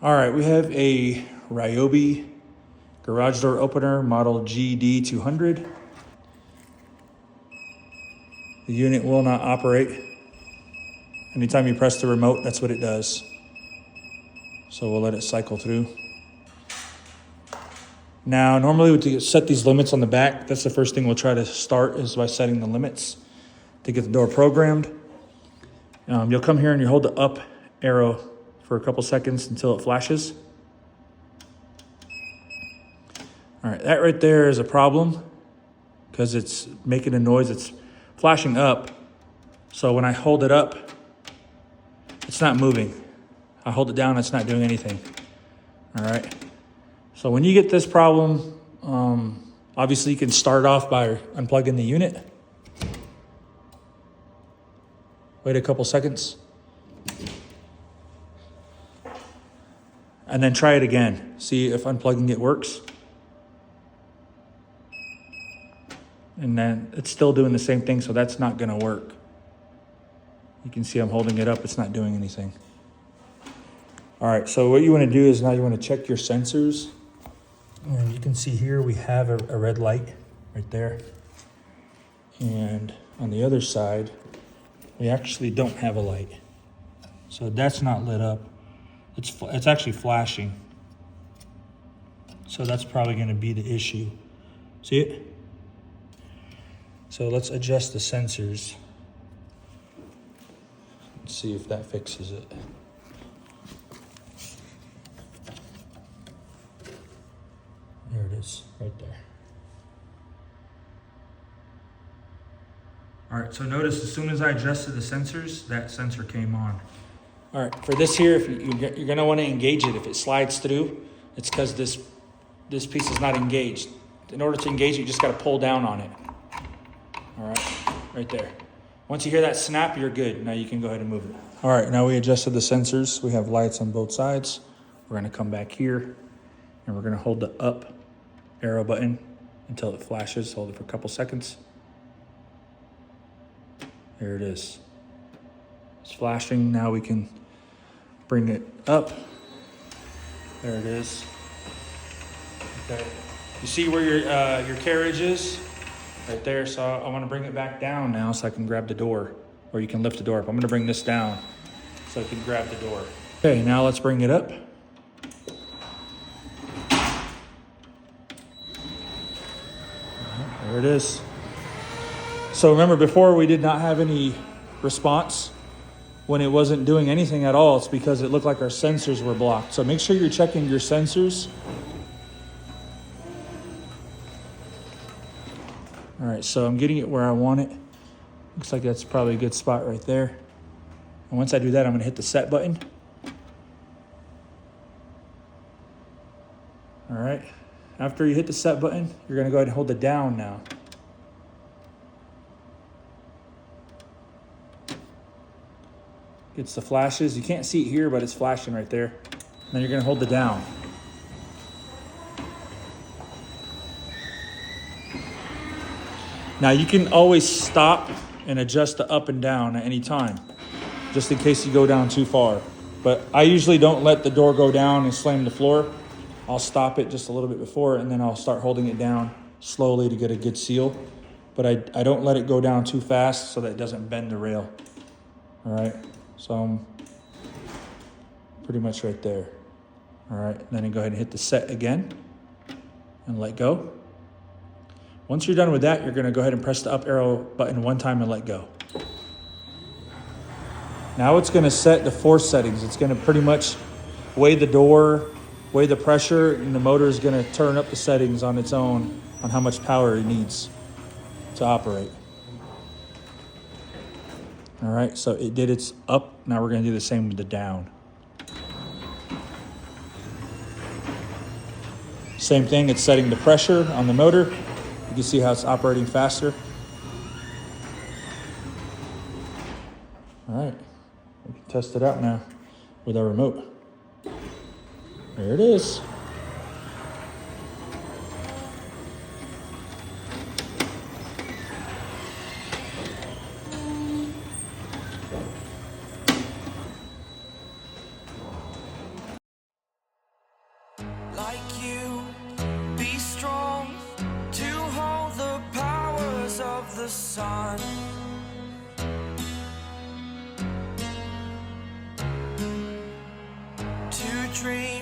All right, we have a Ryobi Garage Door Opener model GD200. The unit will not operate. Anytime you press the remote, that's what it does. So we'll let it cycle through. Now, normally to set these limits on the back, that's the first thing we'll try to start is by setting the limits to get the door programmed. You'll come here and you hold the up arrow for a couple seconds until it flashes. All right, that right there is a problem because it's making a noise. It's flashing up. So when I hold it up, it's not moving. I hold it down, it's not doing anything. All right. So when you get this problem, obviously you can start off by unplugging the unit. Wait a couple seconds. And then try it again. See if unplugging it works. And then it's still doing the same thing, so that's not gonna work. You can see I'm holding it up, it's not doing anything. All right, so what you wanna do is now you wanna check your sensors. And you can see here we have a red light right there. And on the other side, we actually don't have a light. So that's not lit up. It's actually flashing. So that's probably gonna be the issue. See it? So let's adjust the sensors. Let's see if that fixes it. There it is, right there. All right, so notice as soon as I adjusted the sensors, that sensor came on. All right, for this here, if you're gonna wanna engage it. If it slides through, it's because this piece is not engaged. In order to engage it, you just gotta pull down on it. All right there. Once you hear that snap, you're good. Now you can go ahead and move it. All right, now we adjusted the sensors. We have lights on both sides. We're gonna come back here and we're gonna hold the up arrow button until it flashes. Hold it for a couple seconds. There it is. It's flashing. Now we can bring it up. There it is. Okay. You see where your carriage is? Right there. So I want to bring it back down now so I can grab the door, or you can lift the door up. I'm going to bring this down so I can grab the door. Okay, now let's bring it up. There it is. So remember, before we did not have any response when it wasn't doing anything at all. It's because it looked like our sensors were blocked. So make sure you're checking your sensors. All right, so I'm getting it where I want it. Looks like that's probably a good spot right there. And once I do that, I'm gonna hit the set button. All right, after you hit the set button, you're gonna go ahead and hold it down now. It's the flashes. You can't see it here, but it's flashing right there. And then you're gonna hold it down. Now you can always stop and adjust the up and down at any time, just in case you go down too far. But I usually don't let the door go down and slam the floor. I'll stop it just a little bit before, and then I'll start holding it down slowly to get a good seal. But I don't let it go down too fast so that it doesn't bend the rail. All right, so I'm pretty much right there. All right, then I go ahead and hit the set again and let go. Once you're done with that, you're gonna go ahead and press the up arrow button one time and let go. Now it's gonna set the force settings. It's gonna pretty much weigh the door, weigh the pressure, and the motor is gonna turn up the settings on its own on how much power it needs to operate. All right, so it did its up. Now we're gonna do the same with the down. Same thing, it's setting the pressure on the motor. You can see how it's operating faster. All right, we can test it out now with our remote. There it is. the sun. To dream